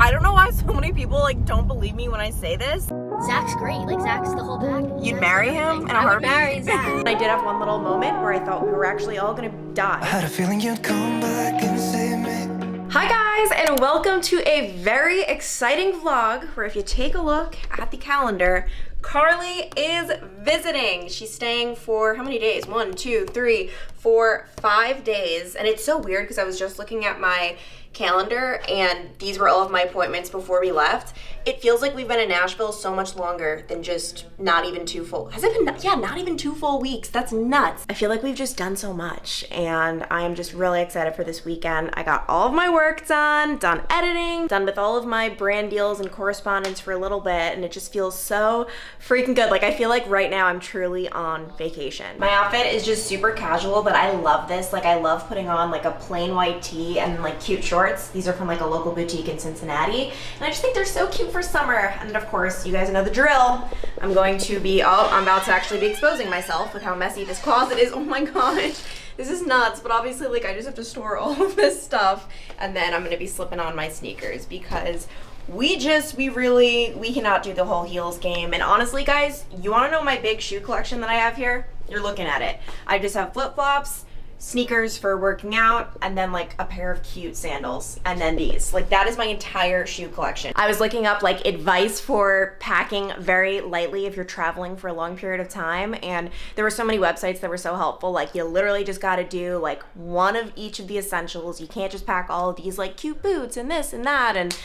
I don't know why so many people like don't believe me when I say this. Zach's great. Like, Zach's the whole pack. You'd marry him in a I would heartbeat? marry Zach. I did have one little moment where I thought we were actually all gonna die. I had a feeling you'd come back and save me. Hi guys, and welcome to a very exciting vlog where if you take a look at the calendar, Carly is visiting. She's staying for how many days? 1, 2, 3, 4, 5 days. And it's so weird because I was just looking at my calendar and these were all of my appointments before we left. It feels like we've been in Nashville so much longer than just not even 2 full, has it been, yeah, not even 2 full weeks. That's nuts. I feel like we've just done so much and I am just really excited for this weekend. I got all of my work done editing, done with all of my brand deals and correspondence for a little bit, and it just feels so freaking good. Like I feel like right now I'm truly on vacation. My outfit is just super casual, but I love this. Like I love putting on like a plain white tee and like cute shorts. These are from like a local boutique in Cincinnati, and I just think they're so cute for summer. And of course, you guys know the drill. I'm going to be, I'm about to actually be exposing myself with how messy this closet is. Oh my gosh, this is nuts. But obviously, like I just have to store all of this stuff, and then I'm gonna be slipping on my sneakers because we cannot do the whole heels game. And honestly, guys, you wanna know my big shoe collection that I have here? You're looking at it. I just have flip-flops, sneakers for working out, and then like a pair of cute sandals, and then these. Like that is my entire shoe collection. I was looking up like advice for packing very lightly if you're traveling for a long period of time, and there were so many websites that were so helpful. Like you literally just got to do like one of each of the essentials. You can't just pack all of these like cute boots and this and that, and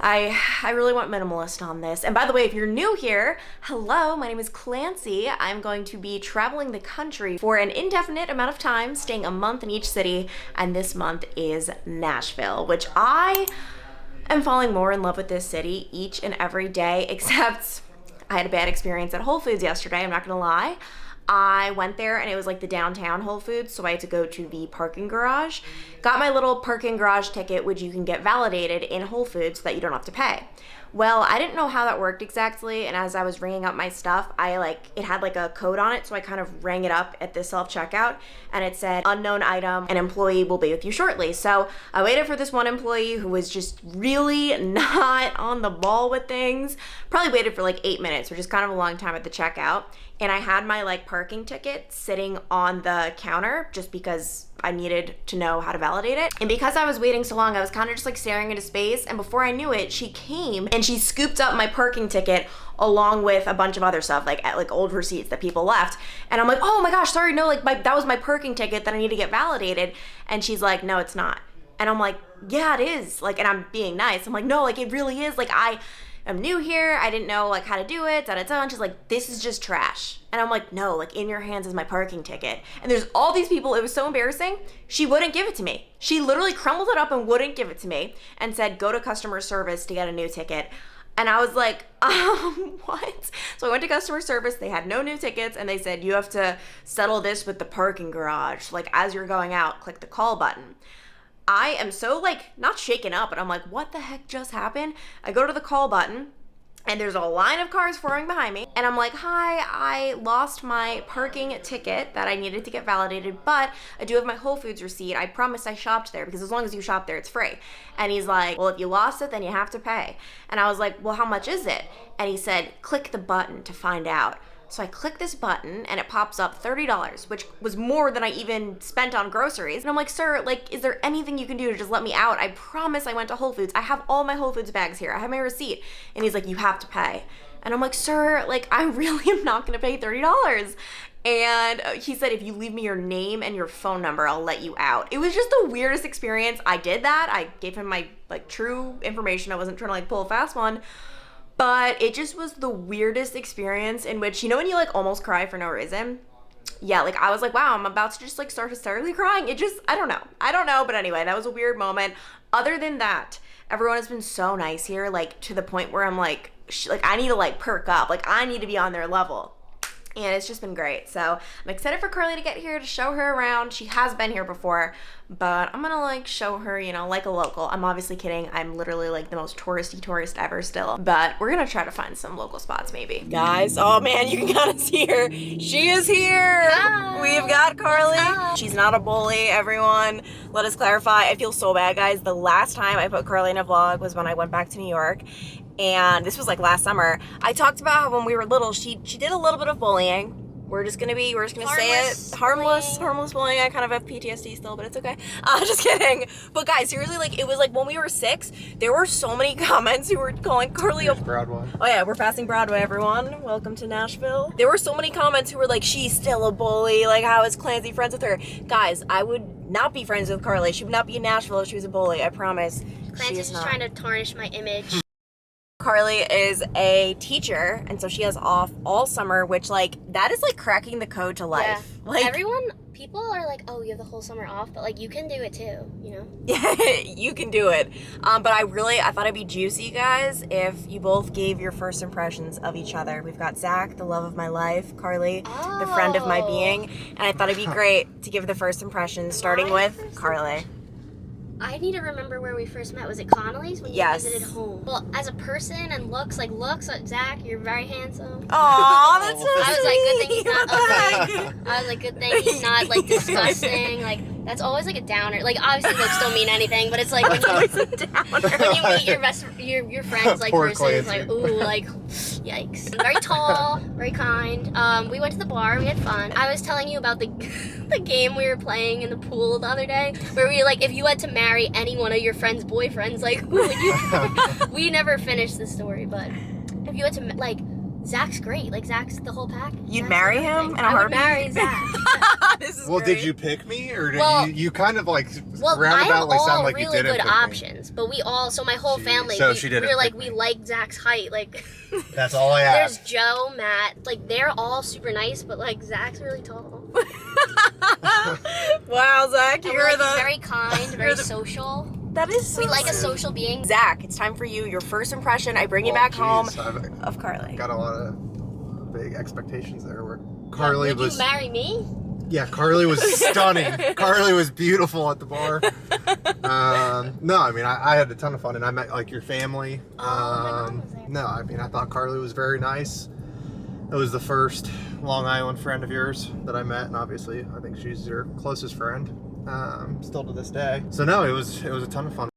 I really went minimalist on this. And by the way, if you're new here, hello, my name is Clancy. I'm going to be traveling the country for an indefinite amount of time, staying a month in each city, and this month is Nashville, which I am falling more in love with this city each and every day, except I had a bad experience at Whole Foods yesterday, I'm not gonna lie. I went there and it was like the downtown Whole Foods, so I had to go to the parking garage. Got my little parking garage ticket, which you can get validated in Whole Foods so that you don't have to pay. Well, I didn't know how that worked exactly, and as I was ringing up my stuff, it had like a code on it, so I kind of rang it up at the self-checkout, and it said, unknown item, an employee will be with you shortly. So I waited for this one employee who was just really not on the ball with things. Probably waited for like 8 minutes, which is kind of a long time at the checkout. And I had my like parking ticket sitting on the counter just because I needed to know how to validate it. And because I was waiting so long, I was kind of just like staring into space, and before I knew it, she came and she scooped up my parking ticket along with a bunch of other stuff, like old receipts that people left. And I'm like, oh my gosh, sorry, no, like that was my parking ticket that I need to get validated. And she's like, no, it's not. And I'm like, yeah, it is. Like, and I'm being nice. I'm like, no, like it really is. Like I'm new here, I didn't know like how to do it, and she's like, this is just trash. And I'm like, no, like in your hands is my parking ticket. And there's all these people, it was so embarrassing, she wouldn't give it to me. She literally crumbled it up and wouldn't give it to me and said, go to customer service to get a new ticket. And I was like, what? So I went to customer service, they had no new tickets, and they said, you have to settle this with the parking garage. Like as you're going out, click the call button. I am so like, not shaken up, but I'm like, what the heck just happened? I go to the call button and there's a line of cars forming behind me. And I'm like, hi, I lost my parking ticket that I needed to get validated, but I do have my Whole Foods receipt. I promised I shopped there because as long as you shop there, it's free. And he's like, well, if you lost it, then you have to pay. And I was like, well, how much is it? And he said, click the button to find out. So I click this button and it pops up $30, which was more than I even spent on groceries. And I'm like, sir, like, is there anything you can do to just let me out? I promise I went to Whole Foods. I have all my Whole Foods bags here. I have my receipt. And he's like, you have to pay. And I'm like, sir, like, I really am not gonna pay $30. And he said, if you leave me your name and your phone number, I'll let you out. It was just the weirdest experience. I did that. I gave him my like true information. I wasn't trying to like pull a fast one. But it just was the weirdest experience in which, you know when you like almost cry for no reason? Yeah, like I was like, wow, I'm about to just like start hysterically crying. It just, I don't know. But anyway, that was a weird moment. Other than that, everyone has been so nice here, like to the point where I'm like I need to like perk up. Like I need to be on their level. And it's just been great. So I'm excited for Carly to get here to show her around. She has been here before, but I'm gonna like show her, you know, like a local. I'm obviously kidding. I'm literally like the most touristy tourist ever still, but we're gonna try to find some local spots maybe. Guys, oh man, you can kind of see her. She is here. Hi. We've got Carly. She's not a bully, everyone. Let us clarify. I feel so bad, guys. The last time I put Carly in a vlog was when I went back to New York. And this was like last summer. I talked about how when we were little, she did a little bit of bullying. We're just gonna say it. Harmless bullying. I kind of have PTSD still, but it's okay. Just kidding. But guys, seriously, like it was like when we were 6, there were so many comments who were calling Carly a Broadway. Oh yeah, we're passing Broadway, everyone. Welcome to Nashville. There were so many comments who were like, she's still a bully. Like, how is Clancy friends with her? Guys, I would not be friends with Carly. She would not be in Nashville if she was a bully. I promise. Clancy's just trying to tarnish my image. Carly is a teacher, and so she has off all summer, which like that is like cracking the code to life. Yeah. Like People are like, oh, you have the whole summer off, but like you can do it too, you know? Yeah, you can do it. But I thought it'd be juicy, guys, if you both gave your first impressions of each other. We've got Zach, the love of my life, Carly, the friend of my being, and I thought it'd be great to give the first impressions, starting with Carly. I need to remember where we first met. Was it Connolly's when you Yes. visited home? Well, as a person and looks, Zach, you're very handsome. Aw, that's so I was like, good thing he's sweet. not ugly. I was like, good thing he's not like disgusting. Like that's always like a downer. Like obviously looks don't mean anything, but it's like when Always a downer. you meet your friends like Poor person, it's Clancy. like ooh, like yikes. Very tall, very kind. We went to the bar, we had fun. I was telling you about the the game we were playing in the pool the other day, where we like if you had to marry any one of your friends' boyfriends, like who would you? We never finished the story, but if you had to like. Zach's great. Like Zach's the whole pack. You'd Zach's marry everything. him in a I would heartbeat? marry Zach. This is Well, great. did you pick me, or did Well- you kind of like Well, I have roundaboutly all sound like really you didn't good pick options, but we all, so my whole She- family, so we, she we didn't were like, pick we me. like Zach's height. Like, me? That's all I there's asked. Joe, Matt, like they're all super nice, but like Zach's really tall. Wow, Zach, And you're we're like the. very kind, very social. That is so We like a sweet. social being. Zach, it's time for you. Your first impression. I bring you Well, back home geez, I've of Carly. got a lot of big expectations there. Where Carly Would was, you marry me? yeah, Carly was stunning. Carly was beautiful at the bar. No, I mean I had a ton of fun, and I met like your family. Oh, my mom was there. No, I mean I thought Carly was very nice. It was the first Long Island friend of yours that I met, and obviously I think she's your closest friend, still to this day. So no, it was a ton of fun.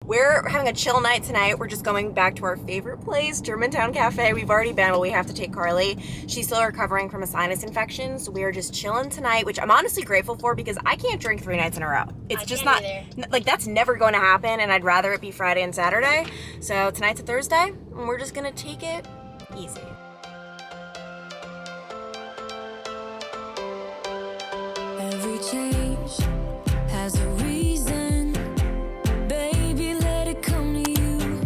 We're having a chill night tonight. We're just going back to our favorite place, Germantown Cafe. We've already been, but we have to take Carly. She's still recovering from a sinus infection, so we are just chilling tonight, which I'm honestly grateful for because I can't drink 3 nights in a row. It's I just can't not, like that's never going to happen, and I'd rather it be Friday and Saturday. So tonight's a Thursday, and we're just gonna take it easy. Every change has a reason. Baby, let it come to you.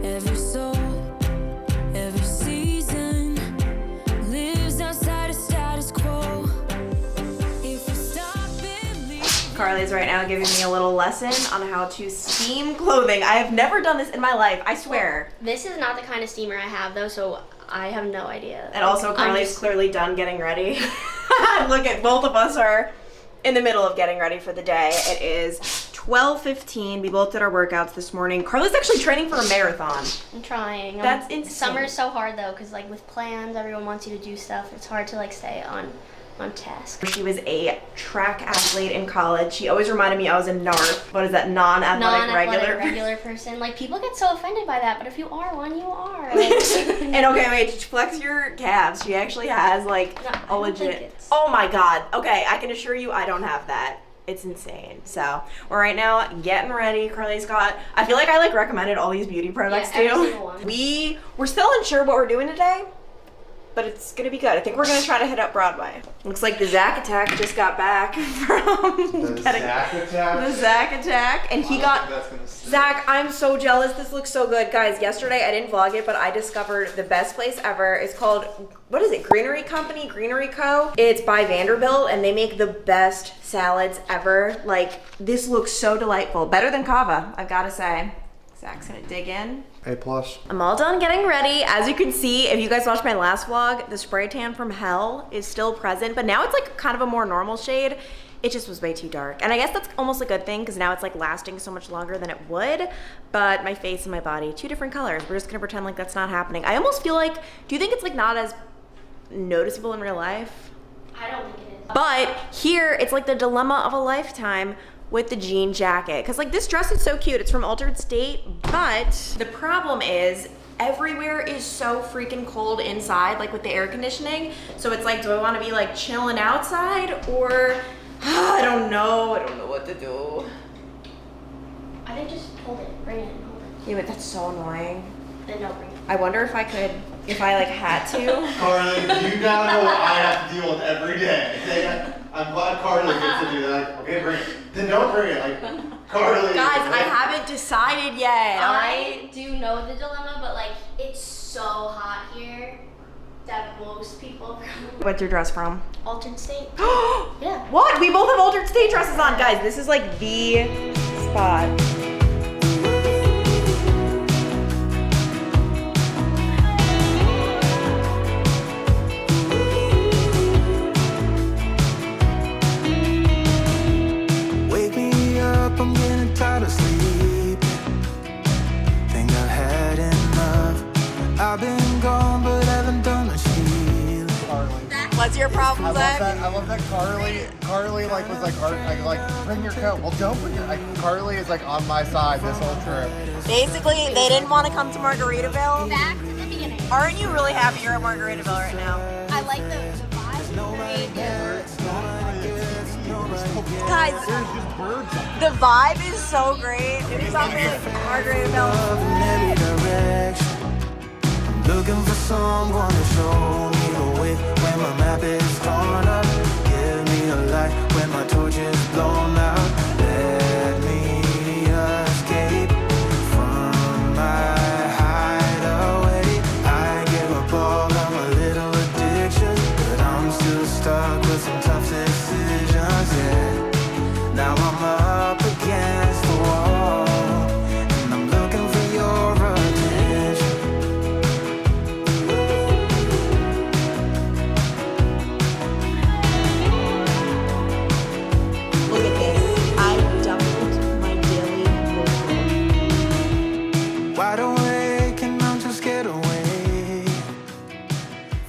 Every soul, every season lives outside of status quo. If we stop believing. Carly's right now giving me a little lesson on how to steam clothing. I have never done this in my life, I swear. This is not the kind of steamer I have though, so I have no idea. And also I'm Carly's just- clearly done getting ready. Look at both of us are in the middle of getting ready for the day. It is 12:15. We both did our workouts this morning. Carly's actually training for a marathon. I'm trying. That's insane. Summer's so hard though, because like with plans, everyone wants you to do stuff. It's hard to like stay on task. She was a track athlete in college. She always reminded me I was a NARP. What is that? Non-athletic regular. regular person. Like people get so offended by that, but if you are one, you are. Like, And okay, wait, flex your calves. She actually has like No, I a don't legit. think it's- Oh my god. Okay, I can assure you I don't have that. It's insane. So we're right now getting ready. Carly's got. I feel like I like recommended all these beauty products Yeah, every too. single one. We're still unsure what we're doing today, but it's gonna be good. I think we're gonna try to hit up Broadway. Looks like the Zach attack just got back from The getting Zach attack? the Zach attack, and he got. Zach, I'm so jealous. This looks so good. Guys, yesterday I didn't vlog it, but I discovered the best place ever. It's called, what is it? Greenery Company? Greenery Co. It's by Vanderbilt, and they make the best salads ever. Like, this looks so delightful. Better than Kava, I've got to say. Zach's gonna dig in. A+. I'm all done getting ready. As you can see, if you guys watched my last vlog, the spray tan from hell is still present, but now it's like kind of a more normal shade. it just was way too dark. And I guess that's almost a good thing because now it's like lasting so much longer than it would. But my face and my body, 2 different colors. We're just gonna pretend like that's not happening. I almost feel like, do you think it's like not as noticeable in real life? I don't think it is. But here, it's like the dilemma of a lifetime with the jean jacket. Cause like this dress is so cute. It's from Altered State, but the problem is everywhere is so freaking cold inside, like with the air conditioning. So it's like, do I wanna be like chilling outside or, I don't know what to do. I think just hold it, bring it, and hold it. Yeah, but that's so annoying. Then don't bring it. I wonder if I could, if I like had to. Carly, you gotta know what I have to deal with every day. I'm glad Carly gets to do that. Okay, bring it. Then don't bring it. Like, Carly. Guys, I haven't decided yet, all right? I do know the dilemma, but like it's so hot here that most people probably What's your dress from? Altered State. Yeah. What? We both have Altered State dresses on, guys. This is like the spot. Wake me up, I'm getting tired of sleeping. Think I've had enough. I've been gone, but haven't done a sheet. Carly. What's your problem, Zach? I love that Carly like was like bring your coat. Well, don't bring your. Carly is like on my side this whole trip. Basically, they didn't want to come to Margaritaville. Back to the beginning. Aren't you really happy you're at Margaritaville right now? I like the vibe. Guys, the vibe is so great. It's on like Margaritaville. In every direction. I'm looking for someone to show me the way when my map is torn up. Give me a light when my torch is blown out. Let me escape from my hideaway. I give up all of my little addictions, but I'm still stuck with some tough decisions. Yeah. Now I'm up against the wall, and I'm looking for your attention. Look at this. I doubled my daily movement. Wide awake and I'm just scared away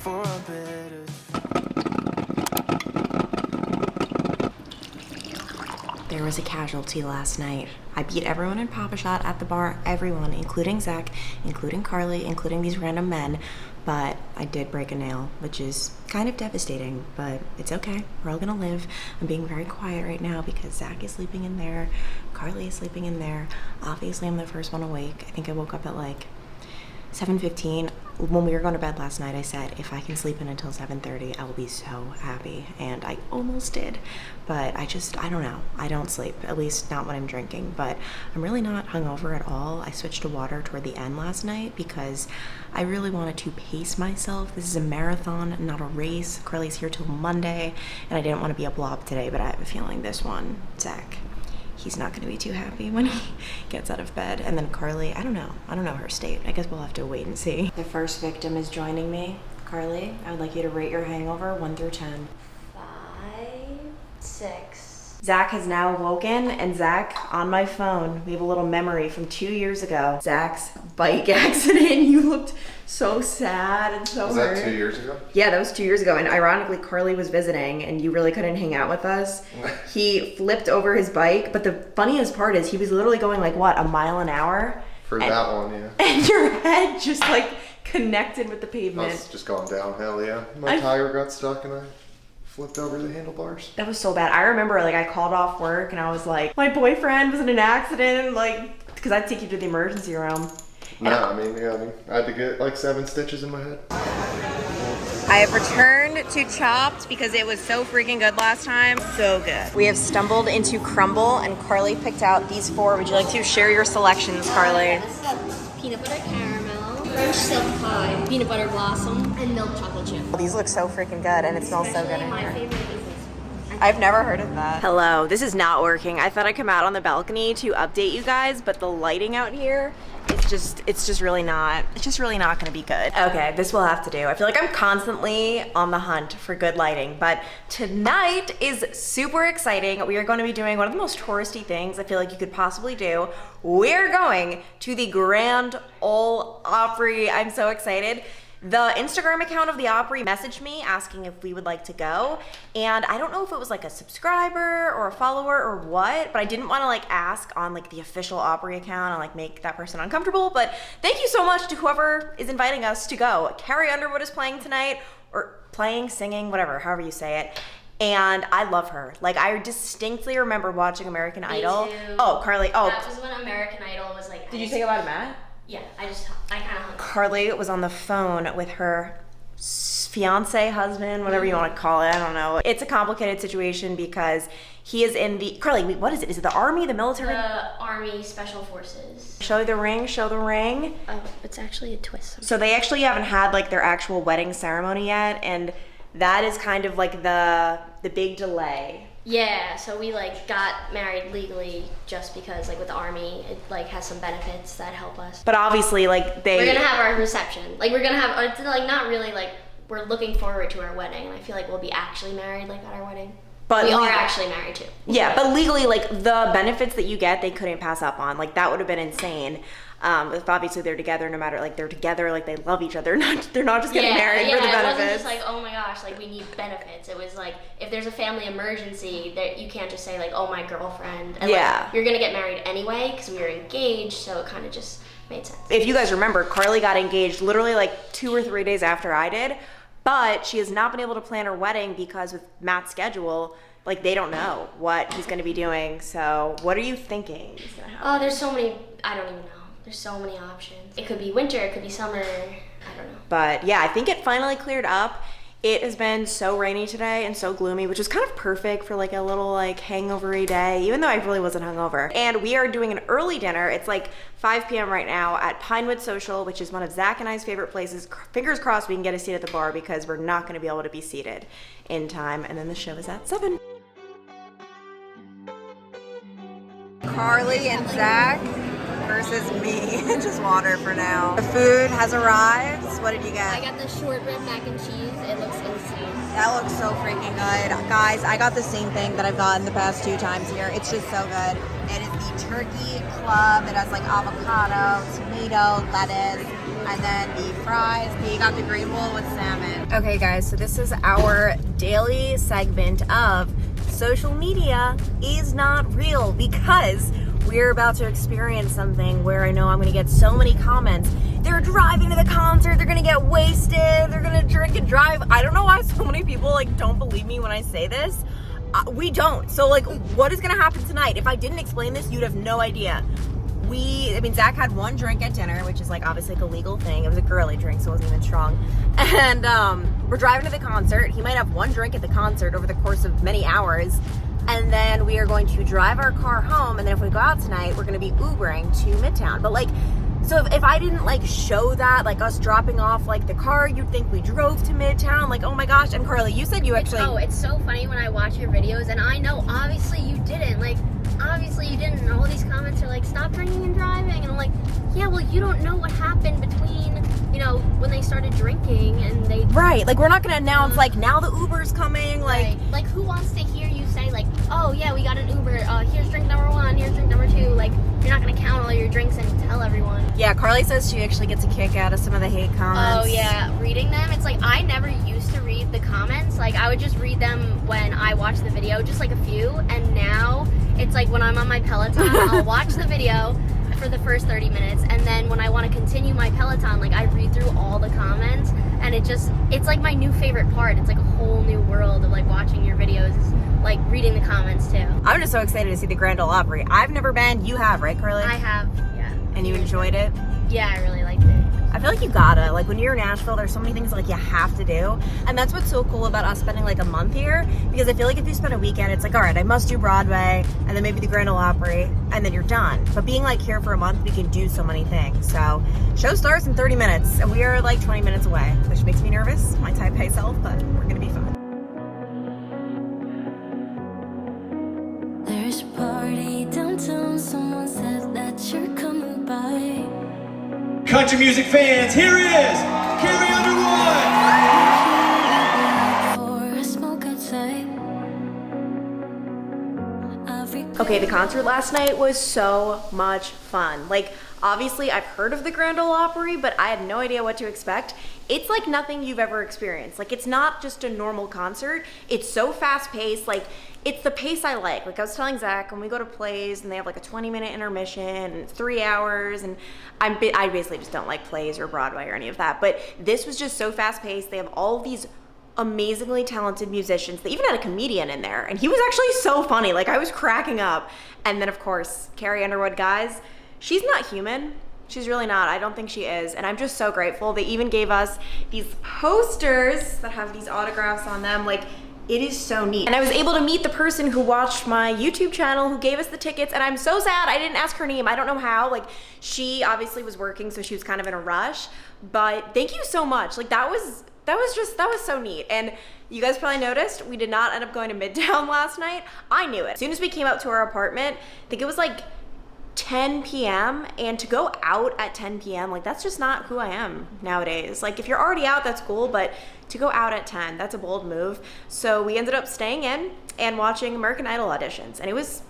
for a better. There was a casualty last night. I beat everyone in Papa-Shot at the bar, everyone, including Zach, including Carly, including these random men, but I did break a nail, which is kind of devastating, but it's okay. We're all gonna live. I'm being very quiet right now because Zach is sleeping in there, Carly is sleeping in there. Obviously, I'm the first one awake. I think I woke up at like 7:15. When we were going to bed last night, I said, if I can sleep in until 7:30, I will be so happy. And I almost did. But I don't know. I don't sleep, at least not when I'm drinking. But I'm really not hungover at all. I switched to water toward the end last night because I really wanted to pace myself. This is a marathon, not a race. Carly's here till Monday, and I didn't want to be a blob today, but I have a feeling this one, Zach, he's not going to be too happy when he gets out of bed. And then Carly, I don't know her state. I guess we'll have to wait and see. The first victim is joining me. Carly, I would like you to rate your hangover 1 through 10. 5, 6. Zach has now woken, and Zach, on my phone, we have a little memory from 2 years ago. Zach's bike accident. You looked so sad and so hurt. Was that 2 years ago? Yeah, that was 2 years ago. And ironically, Carly was visiting and you really couldn't hang out with us. He flipped over his bike, but the funniest part is he was literally going like, what, a mile an hour? For that one, yeah. And your head just like connected with the I pavement. was just going downhill, yeah. My tire got stuck and I flipped over the handlebars. That was so bad. I remember like I called off work and I was like, my boyfriend was in an accident, like, because I'd take you to the emergency room. No, I mean, I had to get like 7 stitches in my head. I have returned to Chopped because it was so freaking good last time. So good. We have stumbled into Crumbl and Carly picked out these 4. Would you like to share your selections, Carly? This is a peanut butter caramel, French silk pie, peanut butter blossom, and milk chocolate chip. These look so freaking good and it smells so good in My here. favorite is this. I've never heard of that. Hello, this is not working. I thought I'd come out on the balcony to update you guys, but the lighting out here is it's just really not gonna be good. Okay, this will have to do. I feel like I'm constantly on the hunt for good lighting, but tonight is super exciting. We are going to be doing one of the most touristy things I feel like you could possibly do. We're going to the Grand Ole Opry. I'm so excited. The Instagram account of the Opry messaged me asking if we would like to go, and I don't know if it was like a subscriber or a follower or what, but I didn't want to like ask on like the official Opry account and like make that person uncomfortable. But thank you so much to whoever is inviting us to go. Carrie Underwood is playing tonight, or playing, singing, whatever, however you say it. And I love her. Like, I distinctly remember watching American Idol. Too. Oh, Carly. Oh, that was when American Idol was like. Did you say about Matt? Yeah, I kind of hung. Carly was on the phone with her fiance, husband, whatever you want to call it. I don't know. It's a complicated situation because he is in the, Carly, wait, what is it? Is it the Army, the military? The Army Special Forces. Show the ring, show the ring. Oh, it's actually a twist. So they actually haven't had like their actual wedding ceremony yet, and that is kind of like the big delay. Yeah, so we like got married legally just because like with the Army it like has some benefits that help us. But obviously like we're gonna have our reception. Like we're gonna have, it's like not really like, we're looking forward to our wedding, and I feel like we'll be actually married like at our wedding. But we are actually married too. Yeah, but legally like the benefits that you get they couldn't pass up on. Like that would have been insane. If obviously they're together, no matter like they're together, like they love each other. They're not just getting married for the benefits. It wasn't just like, oh my gosh, like we need benefits. It was like, if there's a family emergency, that you can't just say like, oh my girlfriend. And like, you're gonna get married anyway because we were engaged, so it kind of just made sense. If you guys remember, Carly got engaged literally like 2 or 3 days after I did, but she has not been able to plan her wedding because with Matt's schedule, like they don't know what he's gonna be doing. So what are you thinking is gonna happen? Oh, there's so many, I don't even know. There's so many options. It could be winter, it could be summer, I don't know. But yeah, I think it finally cleared up. It has been so rainy today and so gloomy, which is kind of perfect for like a little like hangover-y day, even though I really wasn't hungover. And we are doing an early dinner. It's like 5 p.m. right now at Pinewood Social, which is one of Zach and I's favorite places. Fingers crossed we can get a seat at the bar because we're not gonna be able to be seated in time. And then the show is at 7. Carly and Zach versus me. Just water for now. The food has arrived. What did you get? I got the short rib mac and cheese. It looks insane. That looks so freaking good. Guys, I got the same thing that I've gotten the past 2 times here. It's just so good. It is the turkey club. It has like avocado, tomato, lettuce, and then the fries. You got the green bowl with salmon. Okay guys, so this is our daily segment of social media is not real, because we're about to experience something where I know I'm gonna get so many comments. They're driving to the concert, they're gonna get wasted, they're gonna drink and drive. I don't know why so many people like don't believe me when I say this. We don't. So like, what is gonna happen tonight? If I didn't explain this, you'd have no idea. Zach had 1 drink at dinner, which is like obviously like a legal thing. It was a girly drink, so it wasn't even strong. And we're driving to the concert. He might have 1 drink at the concert over the course of many hours. And then we are going to drive our car home. And then if we go out tonight, we're going to be Ubering to Midtown. But like, so if I didn't like show that, like us dropping off like the car, you'd think we drove to Midtown. Like, oh my gosh. And Carly, you said you actually... Oh, it's so funny when I watch your videos, and I know obviously you didn't. Like, obviously you didn't. And all these comments are like, stop drinking and driving. And I'm like, yeah, well, you don't know what happened between, you know, when they started drinking and they... Right. Like, we're not going to announce, like, now the Uber's coming. Like, right. Like, who wants to hear you say, like, oh, yeah, we got an Uber. Here's drink number 1. Here's drink number 2. Like, you're not going to count all your drinks and tell everyone. Yeah, Carly says she actually gets a kick out of some of the hate comments. Oh, yeah. Reading them, it's like, I never used to read the comments. Like, I would just read them when I watched the video, just like a few. And now, it's like when I'm on my Peloton, I'll watch the video for the first 30 minutes, and then when I want to continue my Peloton, like I read through all the comments, and it's like my new favorite part. It's like a whole new world of like watching your videos, like reading the comments too. I'm just so excited to see the Grand Ole Opry. I've never been. You have, right, Carly? I have, yeah. And you enjoyed it? Yeah, I really liked it. I feel like you gotta, like when you're in Nashville, there's so many things like you have to do. And that's what's so cool about us spending like a month here, because I feel like if you spend a weekend, it's like, all right, I must do Broadway and then maybe the Grand Ole Opry and then you're done. But being like here for a month, we can do so many things. So show starts in 30 minutes and we are like 20 minutes away, which makes me nervous, my type A self, but we're gonna be fine. There's a party downtown, someone said that you're coming by. Country music fans, here he is, Carrie Underwood! For a smoke outside. Okay, the concert last night was so much fun. Like, obviously I've heard of the Grand Ole Opry, but I had no idea what to expect. It's like nothing you've ever experienced. Like, it's not just a normal concert. It's so fast paced. Like, it's the pace I like. Like I was telling Zach, when we go to plays and they have like a 20-minute intermission and it's 3 hours, and I basically just don't like plays or Broadway or any of that. But this was just so fast paced. They have all of these amazingly talented musicians. They even had a comedian in there, and he was actually so funny. Like, I was cracking up. And then of course, Carrie Underwood, guys, she's not human. She's really not. I don't think she is. And I'm just so grateful. They even gave us these posters that have these autographs on them. Like, it is so neat. And I was able to meet the person who watched my YouTube channel who gave us the tickets, and I'm so sad I didn't ask her name. I don't know how. Like, she obviously was working, so she was kind of in a rush. But thank you so much. Like, that was so neat. And you guys probably noticed we did not end up going to Midtown last night. I knew it. As soon as we came out to our apartment, I think it was like 10 p.m. and to go out at 10 p.m., like, that's just not who I am nowadays. Like, if you're already out, that's cool, but to go out at 10, that's a bold move. So we ended up staying in and watching American Idol auditions, and it was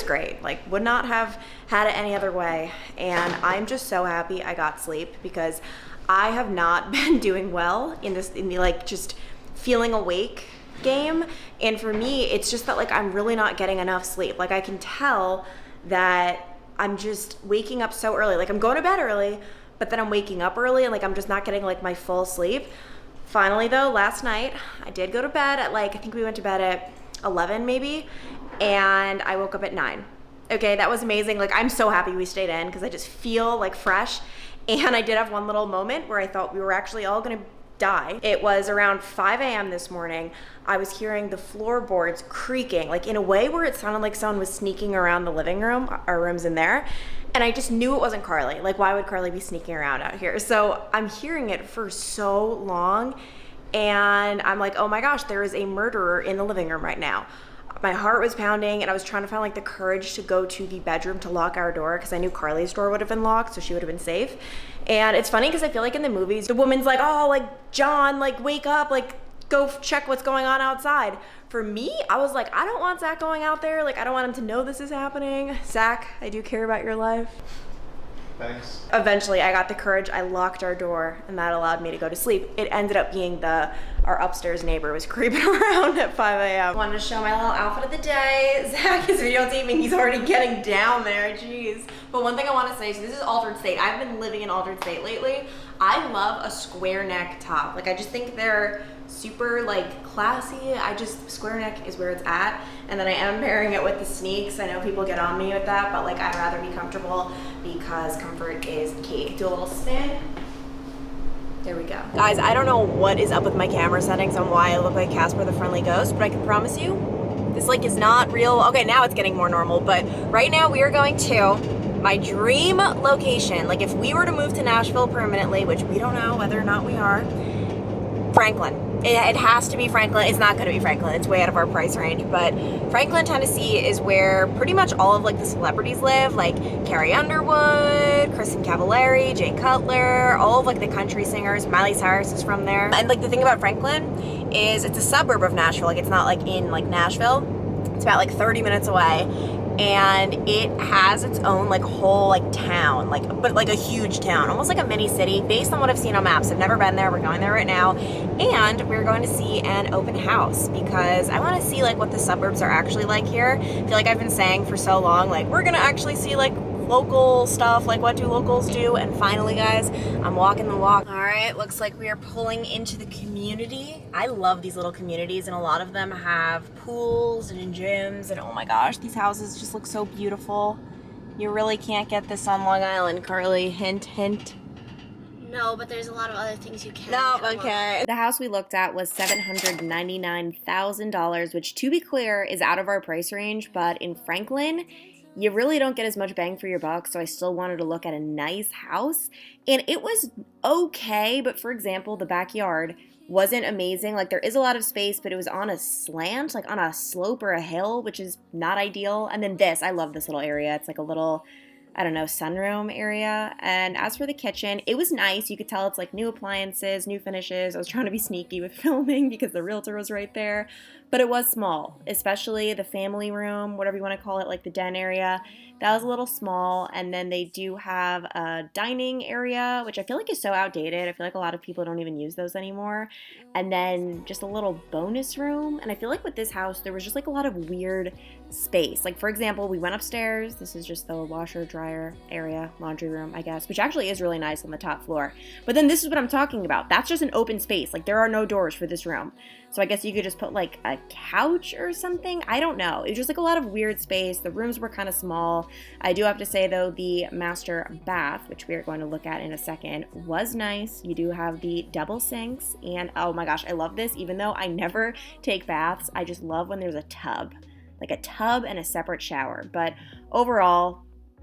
great. Like, would not have had it any other way. And I'm just so happy I got sleep, because I have not been doing well in the like just feeling awake game. And for me, it's just that, like, I'm really not getting enough sleep. Like, I can tell that I'm just waking up so early. Like, I'm going to bed early, but then I'm waking up early, and like, I'm just not getting like my full sleep. Finally though, last night I did go to bed at like, I think we went to bed at 11 maybe, and I woke up at 9. Okay, that was amazing. Like, I'm so happy we stayed in, because I just feel like fresh. And I did have one little moment where I thought we were actually all gonna die. It was around 5 a.m. this morning. I was hearing the floorboards creaking, like in a way where it sounded like someone was sneaking around the living room. Our room's in there. And I just knew it wasn't Carly. Like, why would Carly be sneaking around out here? So I'm hearing it for so long, and I'm like, oh my gosh, there is a murderer in the living room right now. My heart was pounding, and I was trying to find like the courage to go to the bedroom to lock our door, because I knew Carly's door would have been locked, so she would have been safe. And it's funny, because I feel like in the movies, the woman's like, oh, like, John, like, wake up, like, go check what's going on outside. For me, I was like, I don't want Zach going out there. Like, I don't want him to know this is happening. Zach, I do care about your life. Thanks. Eventually, I got the courage. I locked our door, and that allowed me to go to sleep. It ended up being our upstairs neighbor was creeping around at 5 a.m. Wanted to show my little outfit of the day. Zach is videotaping. He's already getting down there. Jeez. But one thing I want to say, so this is altered state. I've been living in altered state lately. I love a square neck top. Like, I just think they're super like classy. Square neck is where it's at. And then I am pairing it with the sneaks. I know people get on me with that, but like, I'd rather be comfortable, because comfort is key. Do a little spin. There we go. Guys, I don't know what is up with my camera settings on why I look like Casper the Friendly Ghost, but I can promise you, this like is not real. Okay, now it's getting more normal, but right now we are going to my dream location. Like, if we were to move to Nashville permanently, which we don't know whether or not we are, Franklin. It has to be Franklin. It's not going to be Franklin. It's way out of our price range. But Franklin, Tennessee is where pretty much all of like the celebrities live. Like Carrie Underwood, Kristen Cavallari, Jay Cutler, all of like the country singers. Miley Cyrus is from there. And like the thing about Franklin is it's a suburb of Nashville. Like, it's not like in like Nashville. It's about like 30 minutes away. And it has its own like whole like town, but like a huge town, almost like a mini city based on what I've seen on maps. I've never been there. We're going there right now, and we're going to see an open house, because I want to see like what the suburbs are actually like here. I feel like I've been saying for so long, like, we're gonna actually see like local stuff, like what do locals do, and finally, guys, I'm walking the walk. All right, looks like we are pulling into the community. I love these little communities, and a lot of them have pools and gyms, and oh my gosh, these houses just look so beautiful. You really can't get this on Long Island, Carly. Hint, hint. No, but there's a lot of other things you can. No, okay. The house we looked at was $799,000, which, to be clear, is out of our price range, but in Franklin, you really don't get as much bang for your buck, so I still wanted to look at a nice house. And it was okay, but for example, the backyard wasn't amazing. Like, there is a lot of space, but it was on a slant, like on a slope or a hill, which is not ideal. And then this, I love this little area. It's like a little I don't know, sunroom area. And as for the kitchen, it was nice. You could tell it's like new appliances, new finishes. I was trying to be sneaky with filming because the realtor was right there. But it was small, especially the family room, whatever you want to call it, like the den area. That was a little small. And then they do have a dining area, which I feel like is so outdated. I feel like a lot of people don't even use those anymore. And then just a little bonus room. And I feel like with this house, there was just like a lot of weird space. Like, for example, we went upstairs. This is just the washer, dryer area, laundry room, I guess, which actually is really nice on the top floor. But then this is what I'm talking about. That's just an open space. Like, there are no doors for this room. So I guess you could just put like a couch or something. I don't know. It was just like a lot of weird space. The rooms were kind of small. I do have to say though, the master bath, which we are going to look at in a second, was nice. You do have the double sinks, and oh my gosh, I love this. Even though I never take baths, I just love when there's a tub. Like a tub and a separate shower. But overall,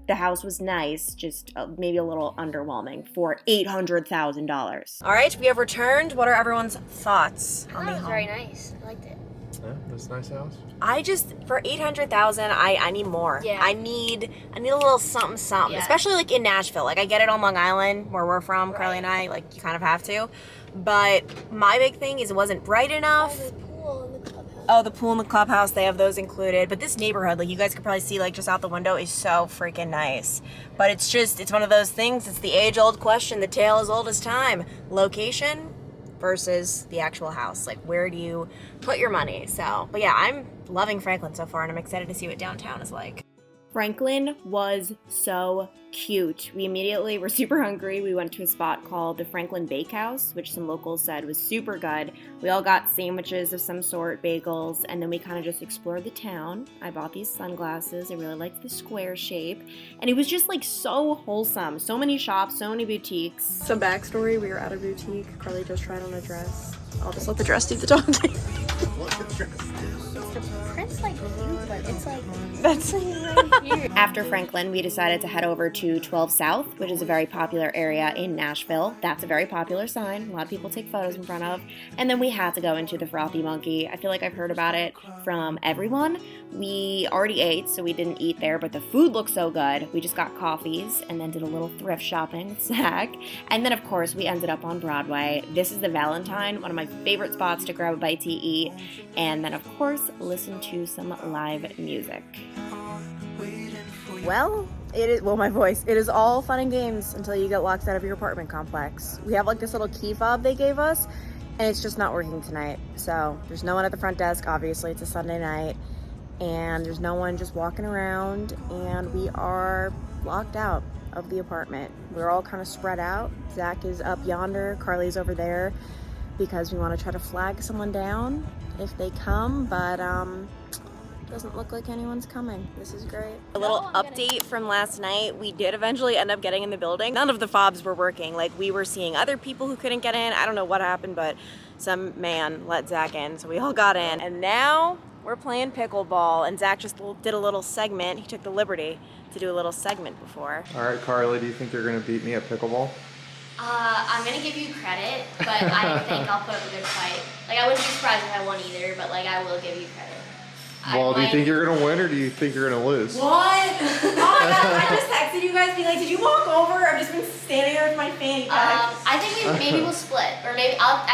the house was nice, just maybe a little underwhelming for $800,000. All right, we have returned. What are everyone's thoughts on the That was home? very nice. I liked it. Yeah, that's a nice house. I just, for $800,000, I need more. Yeah. I need a little something, Yeah. especially like in Nashville. Like I get it on Long Island, where we're from, Carly and I. Like you kind of have to, but my big thing is it wasn't bright enough. The pool in the clubhouse. Oh, the pool and the clubhouse, they have those included. But this neighborhood, like you guys could probably see like just out the window, is so freaking nice. But it's one of those things, it's the age-old question, the tale as old as time. Location versus the actual house. Like where do you put your money? So, but yeah, I'm loving Franklin so far and I'm excited to see what downtown is like. Franklin was so cute. We immediately were super hungry. We went to a spot called the Franklin Bakehouse, which some locals said was super good. We all got sandwiches of some sort, bagels, and then we kind of just explored the town. I bought these sunglasses. I really liked the square shape. And it was just like so wholesome. So many shops, so many boutiques. Some backstory, we were at a boutique. Carly just tried on a dress. I'll just let the dress do the talking. The print's like you, but it's like That's right here. After Franklin, we decided to head over to 12 South, which is a very popular area in Nashville. That's a very popular sign. A lot of people take photos in front of. And then we had to go into the Frothy Monkey. I feel like I've heard about it from everyone. We already ate, so we didn't eat there, but the food looked so good. We just got coffees and then did a little thrift shopping with Zach. And then, of course, we ended up on Broadway. This is the Valentine, one of my favorite spots to grab a bite to eat. And then, of course, listen to some live music. Well, it is all fun and games until you get locked out of your apartment complex. We have like this little key fob they gave us, and it's just not working tonight. So there's no one at the front desk, obviously it's a Sunday night, and there's no one just walking around, and we are locked out of the apartment. We're all kind of spread out. Zach is up yonder, Carly's over there, because we want to try to flag someone down if they come, but doesn't look like anyone's coming. This is great. A little update from last night. We did eventually end up getting in the building. None of the fobs were working. Like we were seeing other people who couldn't get in. I don't know what happened, but some man let Zach in, so we all got in. And now we're playing pickleball, and Zach just did a little segment. He took the liberty to do a little segment before. All right, Carly, do you think you're gonna beat me at pickleball? I'm gonna give you credit, but I think I'll put up a good fight. Like I wouldn't be surprised if I won either, but like I will give you credit. Well, do you think you're gonna win or do you think you're gonna lose? What? Oh my god, I just texted you guys being like, did you walk over? I've just been standing there with my fanny pack. I think maybe we'll split, or maybe I'll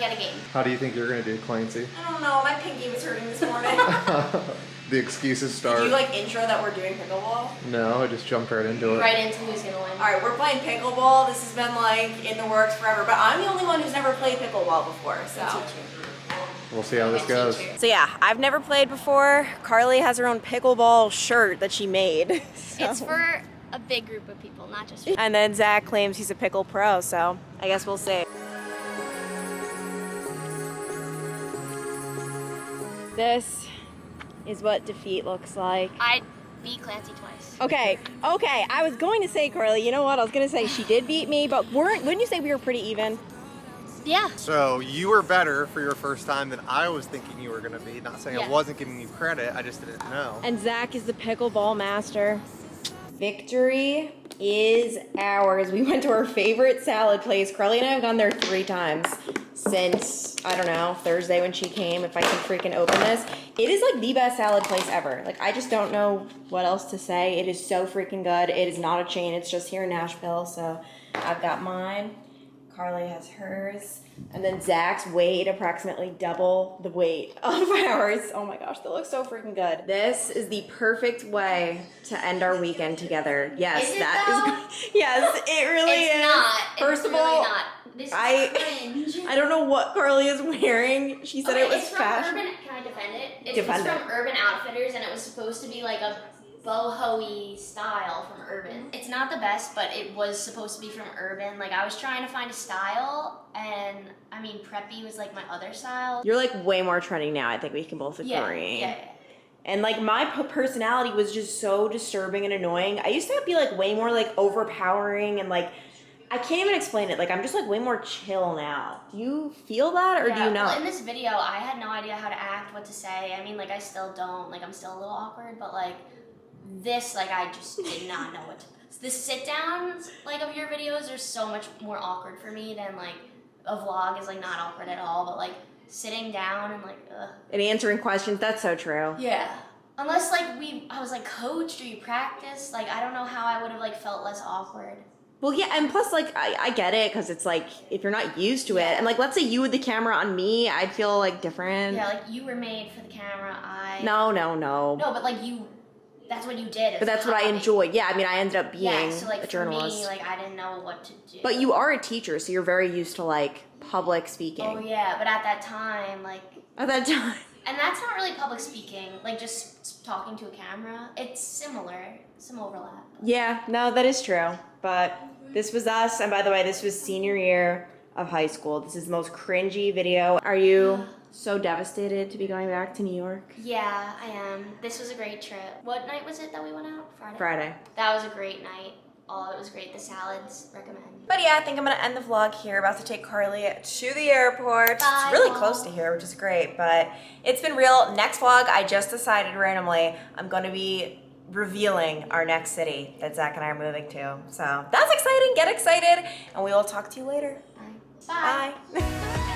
get a game. How do you think you're gonna do, Clancy? I don't know, my pinky was hurting this morning. The excuses start. Did you like intro that we're doing pickleball? No, I just jumped right into it. Right into who's gonna win. Alright, we're playing pickleball. This has been like in the works forever, but I'm the only one who's never played pickleball before, so. We'll see how this goes. So yeah, I've never played before. Carly has her own pickleball shirt that she made. So. It's for a big group of people, not just me. And then Zach claims he's a pickle pro, so I guess we'll see. This is what defeat looks like. I beat Clancy twice. Okay, I was going to say, Carly, you know what? I was going to say she did beat me, but wouldn't you say we were pretty even? Yeah. So you were better for your first time than I was thinking you were gonna be. Not saying I Yeah. wasn't giving you credit, I just didn't know. And Zach is the pickleball master. Victory is ours. We went to our favorite salad place. Carly and I have gone there 3 times. since, I don't know, Thursday when she came, if I can freaking open this. It is like the best salad place ever. Like, I just don't know what else to say. It is so freaking good. It is not a chain. It's just here in Nashville. So I've got mine. Carly has hers. And then Zach's weighed approximately double the weight of ours. Oh my gosh, that looks so freaking good. This is the perfect way to end our weekend together. Yes, Is it that is. Yes, it really It's is. not. First It's of really all, not. This is cringe. I don't know what Carly is wearing. She said Okay, it was it's from fashion. Urban. Can I defend it? It's Defend from Urban Outfitters, and it was supposed to be like a boho-y style from Urban. It's not the best, but it was supposed to be from Urban. Like, I was trying to find a style, and I mean, preppy was like my other style. You're like way more trendy now. I think we can both agree. Yeah. And like my personality was just so disturbing and annoying. I used to be like way more like overpowering and like I can't even explain it. Like I'm just like way more chill now. Do you feel that or do you know? Well, in this video, I had no idea how to act, what to say. I mean, like I still don't. Like I'm still a little awkward, but like this, like I just did not know what to. The sit downs like of your videos are so much more awkward for me than like a vlog is like not awkward at all. But like sitting down and like and answering questions, that's so true. Yeah. Unless like I was like coached or you practiced, like I don't know how I would have like felt less awkward. Well, yeah, and plus, like, I get it, because it's, like, if you're not used to it, and, like, let's say you with the camera on me, I'd feel, like, different. Yeah, like, you were made for the camera, No. No, but, like, that's what you did. But that's what I enjoyed. Yeah, I mean, I ended up being so, like, a journalist. For me, like, I didn't know what to do. But you are a teacher, so you're very used to, like, public speaking. Oh, yeah, but at that time, like... At that time. And that's not really public speaking, like, just talking to a camera. It's similar, some overlap. Yeah, no, that is true. But this was us, and by the way, this was senior year of high school. This is the most cringy video. Are you so devastated to be going back to New York? Yeah, I am. This was a great trip. What night was it that we went out? Friday? Friday. That was a great night. Oh, it was great. The salads, recommend. But yeah, I think I'm gonna end the vlog here. About to take Carly to the airport. Bye, It's really Mom. close to here, which is great, but it's been real. Next vlog, I just decided randomly I'm gonna be revealing our next city that Zach and I are moving to. So that's exciting, get excited, and we will talk to you later. Bye. Bye.